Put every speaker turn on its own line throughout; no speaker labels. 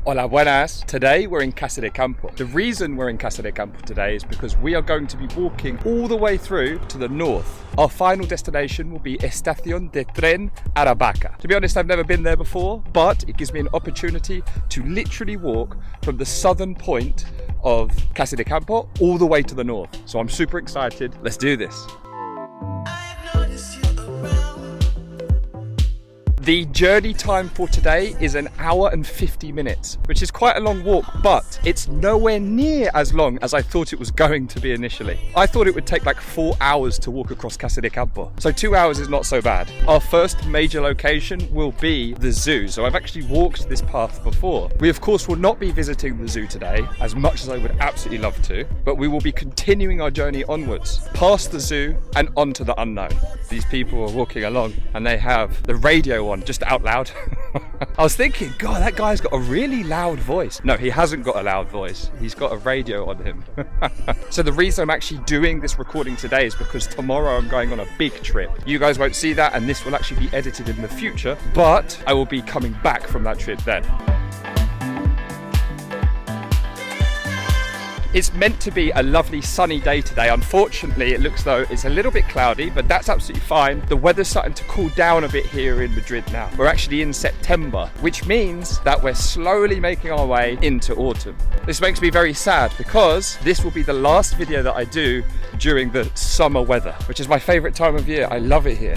Hola Buenas. Today we're in Casa de Campo. The reason we're in Casa de Campo today is because we are going to be walking all the way through to the north. Our final destination will be Estación de Tren Aravaca. To be honest, I've never been there before, but it gives me an opportunity to literally walk from the southern point of Casa de Campo all the way to the north. So I'm super excited. Let's do this. The journey time for today is 1 hour and 50 minutes, which is quite a long walk, but it's nowhere near as long as I thought it was going to be initially. I thought it would take like 4 hours to walk across Casa de Campo, so 2 hours is not so bad. Our first major location will be the zoo, so I've actually walked this path before. We of course will not be visiting the zoo today, as much as I would absolutely love to, but we will be continuing our journey onwards, past the zoo and onto the unknown. These people are walking along and they have the radio on just out loud. I was thinking, God, that guy's got a really loud voice. No, he hasn't got a loud voice. He's got a radio on him. So the reason I'm actually doing this recording today is because tomorrow I'm going on a big trip. You guys won't see that, and this will actually be edited in the future, but I will be coming back from that trip then. It's meant to be a lovely sunny day today. Unfortunately, it looks though it's a little bit cloudy, but that's absolutely fine. The weather's starting to cool down a bit here in Madrid now. We're actually in September, which means that we're slowly making our way into autumn. This makes me very sad because this will be the last video that I do during the summer weather, which is my favorite time of year. I love it here.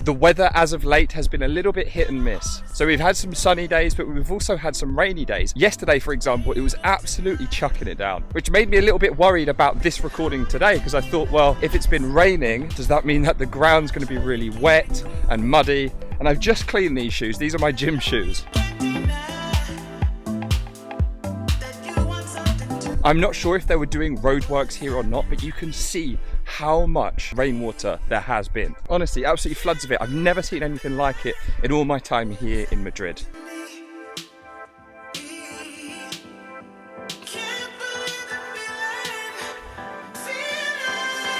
The weather as of late has been a little bit hit and miss. So we've had some sunny days, but we've also had some rainy days. Yesterday, for example, it was absolutely chucking it down, which made me a little bit worried about this recording today, because I thought, well, if it's been raining, does that mean that the ground's going to be really wet and muddy? And I've just cleaned these shoes. These are my gym shoes. I'm not sure if they were doing roadworks here or not, but you can see how much rainwater there has been. Honestly, absolutely floods of it. I've never seen anything like it in all my time here in Madrid.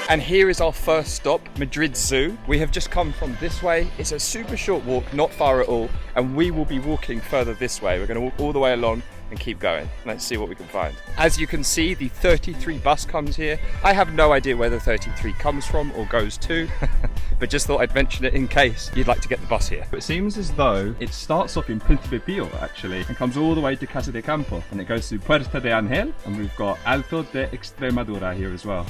And here is our first stop, Madrid Zoo. We have just come from this way. It's a super short walk, not far at all, and we will be walking further this way. We're going to walk all the way along and keep going. Let's see what we can find. As you can see, the 33 bus comes here. I have no idea where the 33 comes from or goes to, but just thought I'd mention it in case you'd like to get the bus here. It seems as though it starts off in Príncipe Pío actually, and comes all the way to Casa de Campo, and it goes to Puerta de Ángel, and we've got Alto de Extremadura here as well.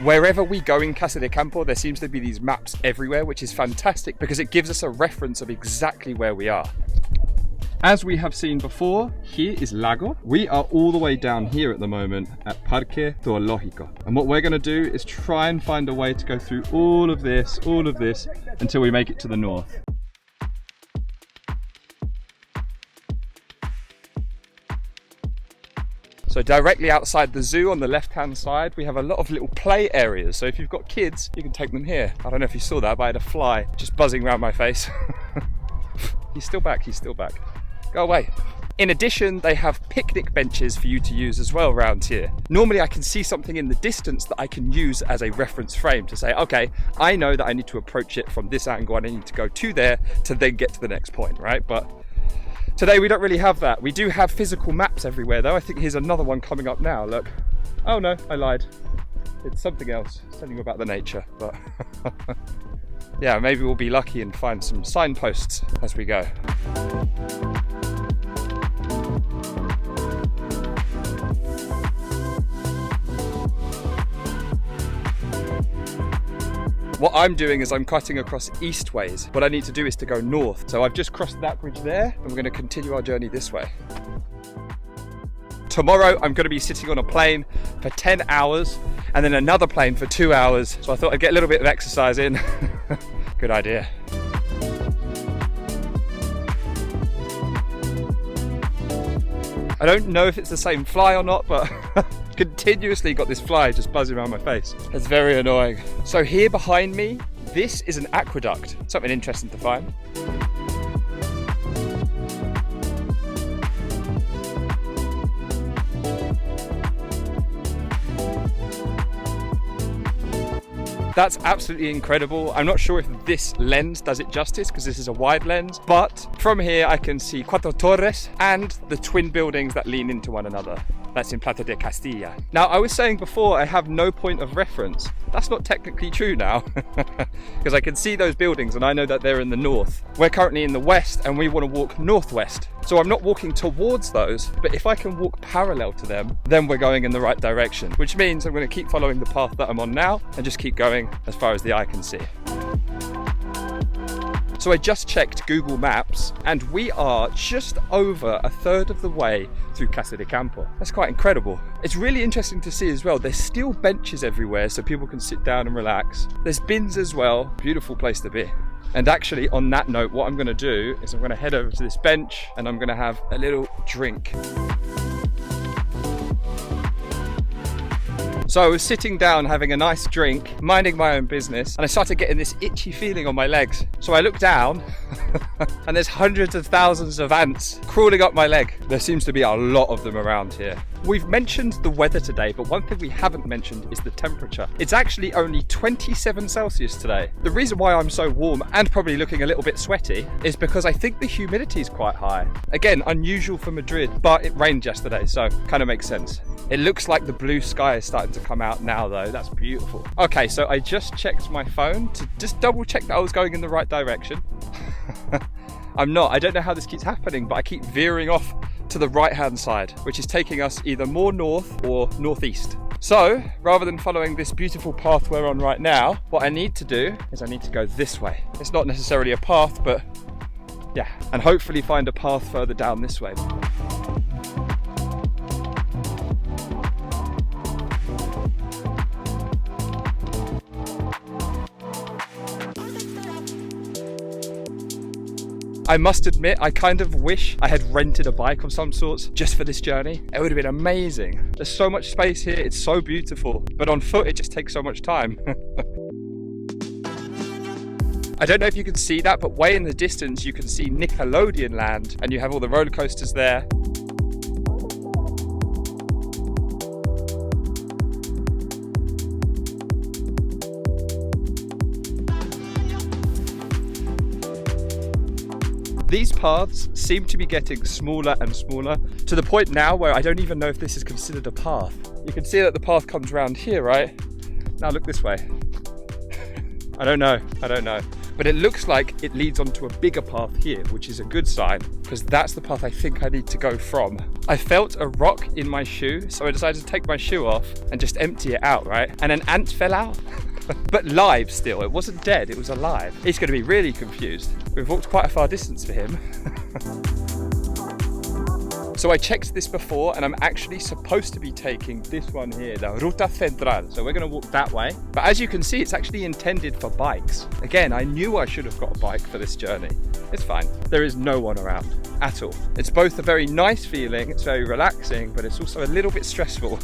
Wherever we go in Casa de Campo, there seems to be these maps everywhere, which is fantastic because it gives us a reference of exactly where we are. As we have seen before, here is Lago. We are all the way down here at the moment at Parque Zoológico. And what we're going to do is try and find a way to go through all of this, until we make it to the north. So directly outside the zoo on the left-hand side, we have a lot of little play areas. So if you've got kids, you can take them here. I don't know if you saw that, but I had a fly just buzzing around my face. He's still back, he's still back. Go away. In addition, they have picnic benches for you to use as well around here. Normally I can see something in the distance that I can use as a reference frame to say, okay, I know that I need to approach it from this angle and I need to go to there to then get to the next point, right? But today we don't really have that. We do have physical maps everywhere though. I think here's another one coming up now, look. Oh no, I lied. It's something else, something about the nature, but yeah, maybe we'll be lucky and find some signposts as we go. What I'm doing is I'm cutting across east ways. What I need to do is to go north. So I've just crossed that bridge there and we're going to continue our journey this way. Tomorrow I'm going to be sitting on a plane for 10 hours and then another plane for 2 hours. So I thought I'd get a little bit of exercise in. Good idea. I don't know if it's the same fly or not, but continuously got this fly just buzzing around my face. It's very annoying. So here behind me, this is an aqueduct. Something interesting to find. That's absolutely incredible. I'm not sure if this lens does it justice because this is a wide lens, but from here I can see Cuatro Torres and the twin buildings that lean into one another. That's in Casa de Castilla. Now, I was saying before I have no point of reference. That's not technically true now because I can see those buildings and I know that they're in the north. We're currently in the west and we want to walk northwest. So I'm not walking towards those, but if I can walk parallel to them, then we're going in the right direction, which means I'm going to keep following the path that I'm on now and just keep going as far as the eye can see. So I just checked Google Maps and we are just over a third of the way through Casa de Campo. That's quite incredible. It's really interesting to see as well. There's still benches everywhere so people can sit down and relax. There's bins as well. Beautiful place to be. And actually, on that note, what I'm going to do is I'm going to head over to this bench and I'm going to have a little drink. So I was sitting down having a nice drink, minding my own business, and I started getting this itchy feeling on my legs. So I look down and there's hundreds of thousands of ants crawling up my leg. There seems to be a lot of them around here. We've mentioned the weather today, but one thing we haven't mentioned is the temperature. It's actually only 27 Celsius today. The reason why I'm so warm and probably looking a little bit sweaty is because I think the humidity is quite high. Again, unusual for Madrid, but it rained yesterday, so kind of makes sense. It looks like the blue sky is starting to come out now though. That's beautiful. Okay, so I just checked my phone to just double check that I was going in the right direction. I'm not. I don't know how this keeps happening, but I keep veering off to the right hand side, which is taking us either more north or northeast. So rather than following this beautiful path we're on right now, what I need to do is I need to go this way. It's not necessarily a path, but yeah, and hopefully find a path further down this way. I must admit, I kind of wish I had rented a bike of some sorts just for this journey. It would have been amazing. There's so much space here, it's so beautiful, but on foot it just takes so much time. I don't know if you can see that, but way in the distance you can see Nickelodeon Land and you have all the roller coasters there. These paths seem to be getting smaller and smaller to the point now where I don't even know if this is considered a path. You can see that the path comes around here, right? Now look this way. I don't know. But it looks like it leads onto a bigger path here, which is a good sign because that's the path I think I need to go from. I felt a rock in my shoe, so I decided to take my shoe off and just empty it out, right? And an ant fell out. But live still, it wasn't dead, it was alive. He's going to be really confused. We've walked quite a far distance for him. So I checked this before and I'm actually supposed to be taking this one here, the Ruta Central. So we're going to walk that way. But as you can see, it's actually intended for bikes. Again, I knew I should have got a bike for this journey. It's fine. There is no one around at all. It's both a very nice feeling, it's very relaxing, but it's also a little bit stressful.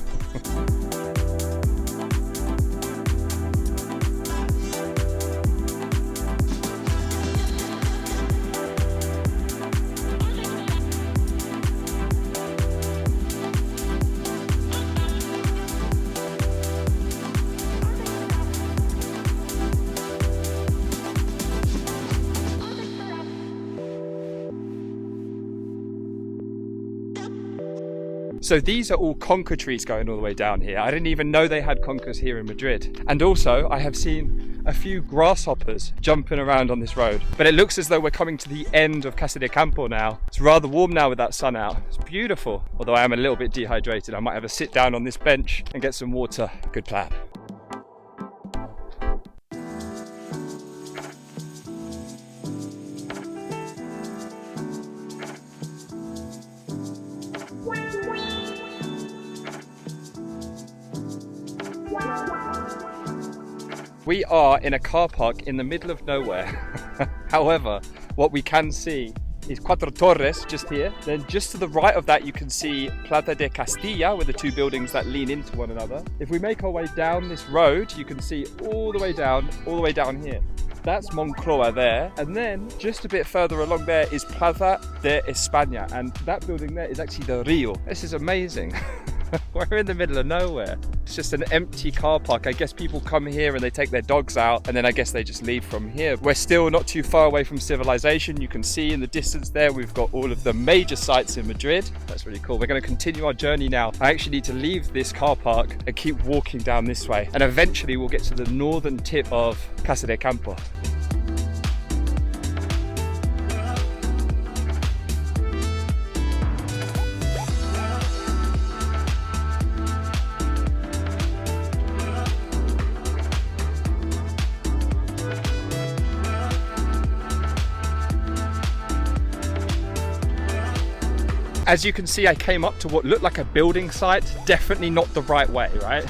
So these are all conker trees going all the way down here. I didn't even know they had conkers here in Madrid. And also I have seen a few grasshoppers jumping around on this road. But it looks as though we're coming to the end of Casa de Campo now. It's rather warm now with that sun out. It's beautiful. Although I am a little bit dehydrated. I might have a sit down on this bench and get some water. Good plan. We are in a car park in the middle of nowhere. However, what we can see is Cuatro Torres just here. Then just to the right of that, you can see Casa de Castilla with the two buildings that lean into one another. If we make our way down this road, you can see all the way down here. That's Moncloa there. And then just a bit further along there is Plaza de España. And that building there is actually the Rio. This is amazing. We're in the middle of nowhere. It's just an empty car park. I guess people come here and they take their dogs out, and then I guess they just leave from here. We're still not too far away from civilization. You can see in the distance there, we've got all of the major sites in Madrid. That's really cool. We're going to continue our journey now. I actually need to leave this car park and keep walking down this way. And eventually we'll get to the northern tip of Casa de Campo. As you can see, I came up to what looked like a building site, definitely not the right way, right?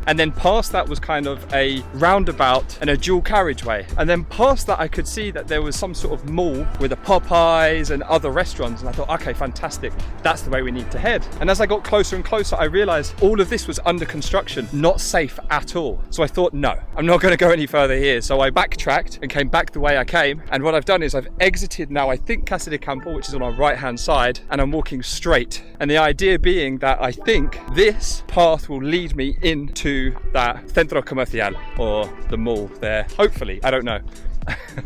And then past that was kind of a roundabout and a dual carriageway. And then past that, I could see that there was some sort of mall with a Popeyes and other restaurants. And I thought, okay, fantastic. That's the way we need to head. And as I got closer and closer, I realized all of this was under construction, not safe at all. So I thought, no, I'm not going to go any further here. So I backtracked and came back the way I came. And what I've done is I've exited now, I think, Casa de Campo, which is on our right-hand side, and I'm walking straight. And the idea being that I think this path will lead me into that centro comercial, or the mall there, hopefully. I don't know.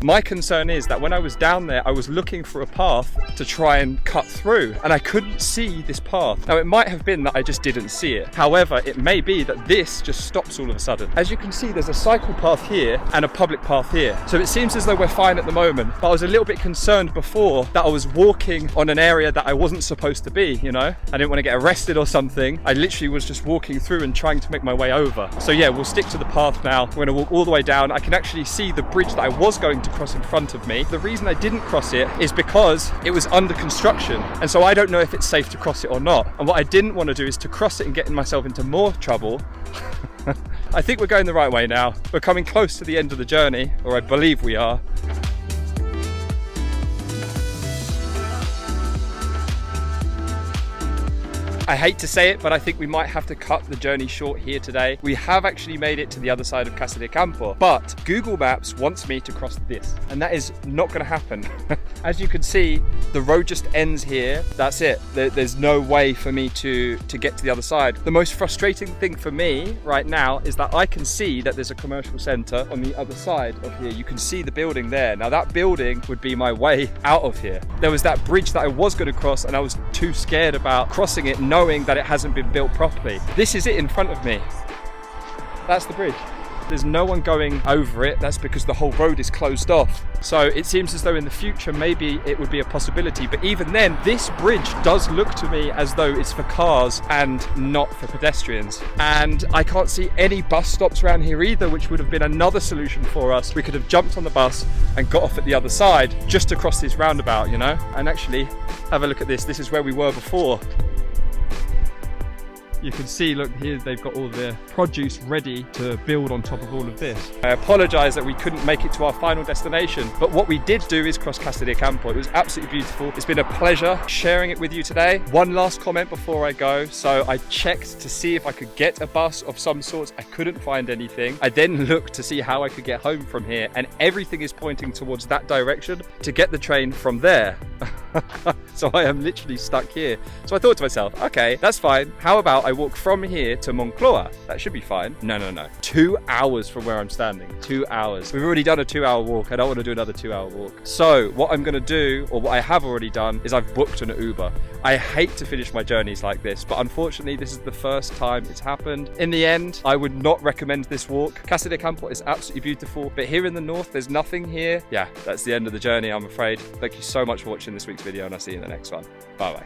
My concern is that when I was down there, I was looking for a path to try and cut through, and I couldn't see this path. Now, it might have been that I just didn't see it. However, it may be that this just stops all of a sudden. As you can see, there's a cycle path here and a public path here. So it seems as though we're fine at the moment, but I was a little bit concerned before that I was walking on an area that I wasn't supposed to be, you know? I didn't want to get arrested or something. I literally was just walking through and trying to make my way over. So yeah, we'll stick to the path now. We're gonna walk all the way down. I can actually see the bridge that I was going to cross in front of me. The reason I didn't cross it is because it was under construction, and so I don't know if it's safe to cross it or not. And what I didn't want to do is to cross it and get myself into more trouble. I think we're going the right way now. We're coming close to the end of the journey, or I believe we are. I hate to say it, but I think we might have to cut the journey short here today. We have actually made it to the other side of Casa de Campo, but Google Maps wants me to cross this, and that is not going to happen. As you can see, the road just ends here. That's it. There's no way for me to get to the other side. The most frustrating thing for me right now is that I can see that there's a commercial center on the other side of here. You can see the building there. Now that building would be my way out of here. There was that bridge that I was going to cross, and I was too scared about crossing it, knowing that it hasn't been built properly. This is it in front of me. That's the bridge. There's no one going over it. That's because the whole road is closed off. So it seems as though in the future, maybe it would be a possibility. But even then, this bridge does look to me as though it's for cars and not for pedestrians. And I can't see any bus stops around here either, which would have been another solution for us. We could have jumped on the bus and got off at the other side just to cross this roundabout, you know? And actually, have a look at this. This is where we were before. You can see, look here, they've got all the produce ready to build on top of all of this. I apologize that we couldn't make it to our final destination, but what we did do is cross Casa de Campo. It was absolutely beautiful. It's been a pleasure sharing it with you today. One last comment before I go. So I checked to see if I could get a bus of some sorts. I couldn't find anything. I then looked to see how I could get home from here, and everything is pointing towards that direction to get the train from there. So I am literally stuck here. So I thought to myself, okay, that's fine. How about I walk from here to Moncloa? That should be fine. No. 2 hours from where I'm standing. 2 hours. We've already done a 2-hour walk. I don't want to do another 2-hour walk. So what I'm going to do, or what I have already done, is I've booked an Uber. I hate to finish my journeys like this, but unfortunately this is the first time it's happened. In the end, I would not recommend this walk. Casa de Campo is absolutely beautiful, but here in the north, there's nothing here. Yeah, that's the end of the journey, I'm afraid. Thank you so much for watching this week's video, and I'll see you in the next one. Bye bye.